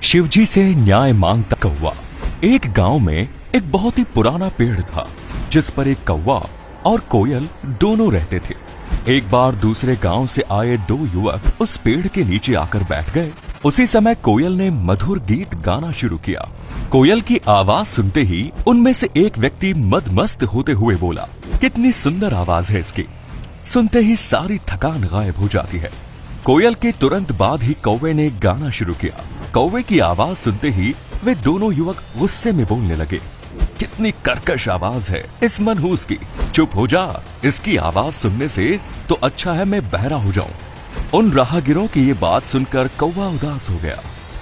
शिवजी से न्याय मांगता कौवा। एक गांव में एक बहुत ही पुराना पेड़ था जिस पर एक कौवा और कोयल दोनों रहते थे। एक बार दूसरे गांव से आए दो युवक उस पेड़ के नीचे आकर बैठ गए। उसी समय कोयल ने मधुर गीत गाना शुरू किया। कोयल की आवाज सुनते ही उनमें से एक व्यक्ति मदमस्त होते हुए बोला, कितनी सुंदर आवाज है इसकी। सुनते ही सारी थकान गायब हो जाती है। कोयल के तुरंत बाद ही कौवे ने गाना शुरू किया। कौवे की आवाज सुनते ही वे दोनों युवक गुस्से में बोलने लगे, कितनी कर्कश आवाज है इस मनहूस की। चुप हो जा, इसकी आवाज सुनने से तो अच्छा है मैं बहरा हो जाऊं। उन राहगीरों की ये बात सुनकर कौवा उदास हो गया।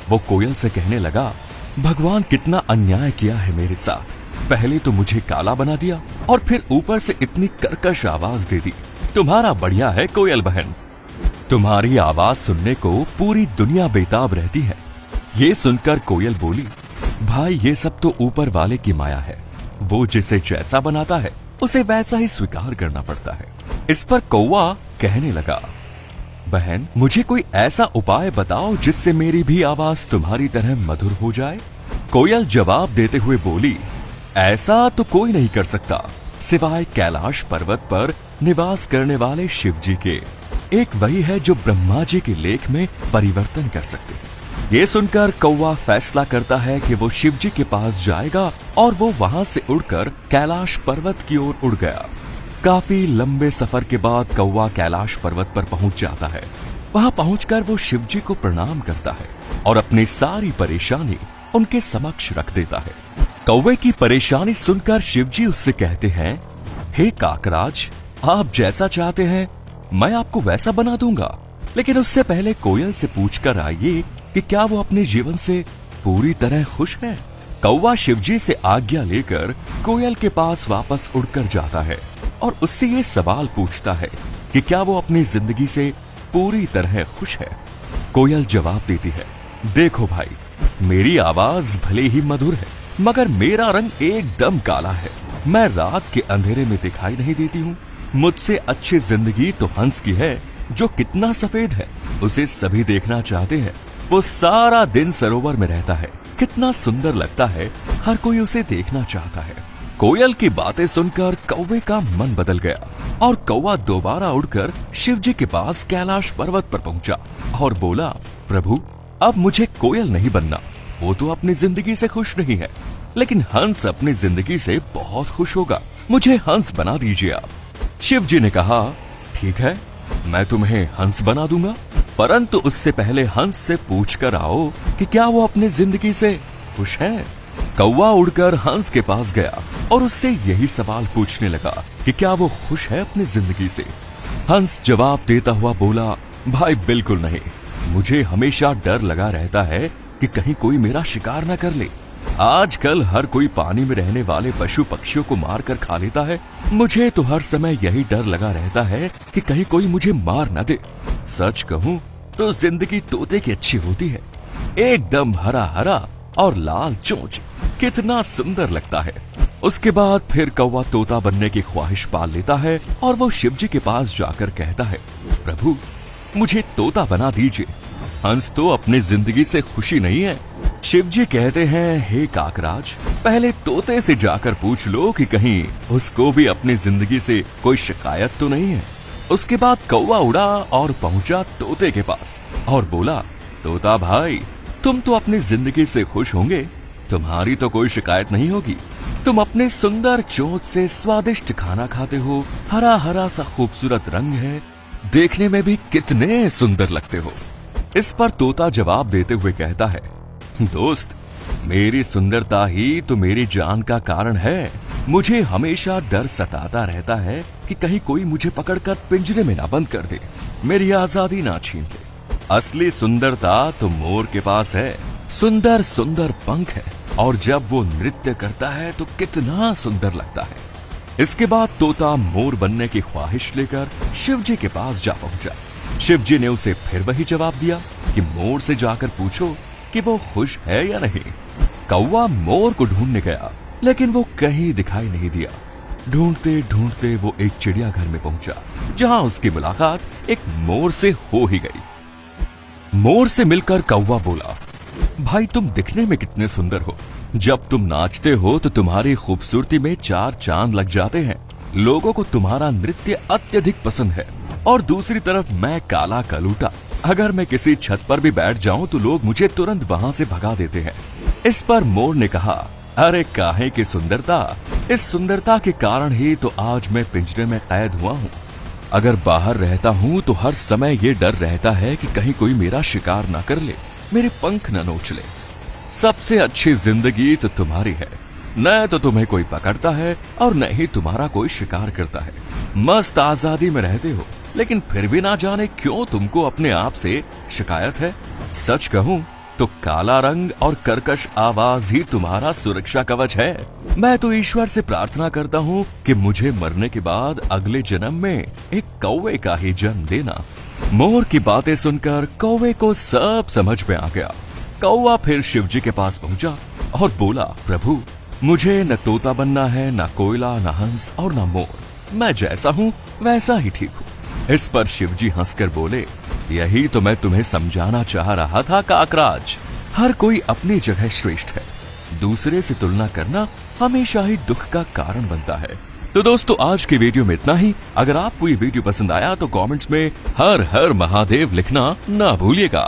वो कोयल से कहने लगा, भगवान कितना अन्याय किया है मेरे साथ। पहले तो मुझे काला बना दिया और फिर ऊपर से इतनी कर्कश आवाज दे दी। तुम्हारा बढ़िया है कोयल बहन, तुम्हारी आवाज सुनने को पूरी दुनिया बेताब रहती है। ये सुनकर कोयल बोली, भाई ये सब तो ऊपर वाले की माया है। वो जिसे जैसा बनाता है उसे वैसा ही स्वीकार करना पड़ता है। इस पर कौवा कहने लगा, बहन मुझे कोई ऐसा उपाय बताओ जिससे मेरी भी आवाज तुम्हारी तरह मधुर हो जाए। कोयल जवाब देते हुए बोली, ऐसा तो कोई नहीं कर सकता सिवाय कैलाश पर्वत पर निवास करने वाले शिव जी के। एक वही है जो ब्रह्मा जी के लेख में परिवर्तन कर सकते हैं। ये सुनकर कौवा फैसला करता है कि वो शिव जी के पास जाएगा और वो वहां से उड़कर कैलाश पर्वत की ओर उड़ गया। काफी लंबे सफर के बाद कौवा कैलाश पर्वत पर पहुंच जाता है। वहां पहुंचकर वो शिव जी को प्रणाम करता है और अपनी सारी परेशानी उनके समक्ष रख देता है। कौवे की परेशानी सुनकर शिव जी उससे कहते हैं, हे काकराज, आप जैसा चाहते हैं मैं आपको वैसा बना दूंगा, लेकिन उससे पहले कोयल से पूछकर आइए कि क्या वो अपने जीवन से पूरी तरह खुश है। कौवा शिवजी से आज्ञा लेकर कोयल के पास वापस उड़कर जाता है और उससे ये सवाल पूछता है कि क्या वो अपनी जिंदगी से पूरी तरह खुश है। कोयल जवाब देती है, देखो भाई, मेरी आवाज भले ही मधुर है मगर मेरा रंग एकदम काला है। मैं रात के अंधेरे में दिखाई नहीं देती हूँ। मुझसे अच्छी जिंदगी तो हंस की है जो कितना सफेद है, उसे सभी देखना चाहते हैं। वो सारा दिन सरोवर में रहता है, कितना सुंदर लगता है, हर कोई उसे देखना चाहता है। कोयल की बातें सुनकर कौवे का मन बदल गया और कौवा दोबारा उड़कर शिव जी के पास कैलाश पर्वत पर पहुंचा और बोला, प्रभु अब मुझे कोयल नहीं बनना, वो तो अपनी जिंदगी से खुश नहीं है, लेकिन हंस अपनी जिंदगी से बहुत खुश होगा, मुझे हंस बना दीजिए आप। शिव जी ने कहा, ठीक है, मैं तुम्हें हंस बना दूंगा, परंतु उससे पहले हंस से पूछ कर आओ कि क्या वो अपनी जिंदगी से खुश है। कौवा उड़कर हंस के पास गया और उससे यही सवाल पूछने लगा कि क्या वो खुश है अपनी जिंदगी से। हंस जवाब देता हुआ बोला, भाई बिल्कुल नहीं, मुझे हमेशा डर लगा रहता है कि कहीं कोई मेरा शिकार न कर ले। आजकल हर कोई पानी में रहने वाले पशु पक्षियों को मार कर खा लेता है। मुझे तो हर समय यही डर लगा रहता है कि कहीं कोई मुझे मार न दे। सच कहूं तो जिंदगी तोते की अच्छी होती है, एकदम हरा हरा और लाल चोंच, कितना सुंदर लगता है। उसके बाद फिर कौवा तोता बनने की ख्वाहिश पाल लेता है और वो शिव जी के पास जाकर कहता है, प्रभु मुझे तोता बना दीजिए। हंस तो अपनी जिंदगी से खुशी नहीं है। शिव जी कहते हैं, हे काकराज, पहले तोते से जाकर पूछ लो कि कहीं उसको भी अपनी जिंदगी से कोई शिकायत तो नहीं है। उसके बाद कौवा उड़ा और पहुंचा तोते के पास और बोला, तोता भाई, तुम तो अपनी जिंदगी से खुश होंगे, तुम्हारी तो कोई शिकायत नहीं होगी। तुम अपने सुंदर चोंच से स्वादिष्ट खाना खाते हो, हरा हरा सा खूबसूरत रंग है, देखने में भी कितने सुंदर लगते हो। इस पर तोता जवाब देते हुए कहता है, दोस्त, मेरी सुंदरता ही तो मेरी जान का कारण है। मुझे हमेशा डर सताता रहता है कि कहीं कोई मुझे पकड़कर पिंजरे में ना बंद कर दे, मेरी आजादी ना छीन ले। असली सुंदरता तो मोर के पास है, सुंदर सुंदर पंख है और जब वो नृत्य करता है तो कितना सुंदर लगता है। इसके बाद तोता मोर बनने की ख्वाहिश लेकर शिव जी के पास जा पहुंचा। शिव जी ने उसे फिर वही जवाब दिया कि मोर से जाकर पूछो कि वो खुश है या नहीं। कौवा मोर को ढूंढने गया लेकिन वो कहीं दिखाई नहीं दिया। ढूंढते ढूंढते वो एक चिड़ियाघर में पहुंचा जहां उसकी मुलाकात एक मोर से हो ही गई। मोर से मिलकर कौवा बोला, भाई तुम दिखने में कितने सुंदर हो, जब तुम नाचते हो तो तुम्हारी खूबसूरती में 4 चांद लग जाते हैं। लोगों को तुम्हारा नृत्य अत्यधिक पसंद है। और दूसरी तरफ मैं काला कलूटा, अगर मैं किसी छत पर भी बैठ जाऊं तो लोग मुझे तुरंत वहां से भगा देते हैं। इस पर मोर ने कहा, अरे काहे की सुंदरता, इस सुंदरता के कारण ही तो आज मैं पिंजरे में कैद हुआ हूँ। अगर बाहर रहता हूँ तो हर समय ये डर रहता है कि कहीं कोई मेरा शिकार ना कर ले, मेरे पंख न नोच ले। सबसे अच्छी जिंदगी तो तुम्हारी है, न तो तुम्हें कोई पकड़ता है और न ही तुम्हारा कोई शिकार करता है। मस्त आजादी में रहते हो, लेकिन फिर भी ना जाने क्यों तुमको अपने आप से शिकायत है। सच कहूं तो काला रंग और कर्कश आवाज ही तुम्हारा सुरक्षा कवच है। मैं तो ईश्वर से प्रार्थना करता हूँ कि मुझे मरने के बाद अगले जन्म में एक कौवे का ही जन्म देना। मोर की बातें सुनकर कौवे को सब समझ में आ गया। कौवा फिर शिवजी के पास पहुंचा और बोला, प्रभु मुझे न तोता बनना है, न कोयला, न हंस और न मोर। मैं जैसा हूँ वैसा ही ठीक हूँ। इस पर शिवजी हंसकर बोले, यही तो मैं तुम्हें समझाना चाह रहा था काकराज। हर कोई अपनी जगह श्रेष्ठ है, दूसरे से तुलना करना हमेशा ही दुख का कारण बनता है। तो दोस्तों आज की वीडियो में इतना ही। अगर आपको ये वीडियो पसंद आया तो कमेंट्स में हर हर महादेव लिखना ना भूलिएगा।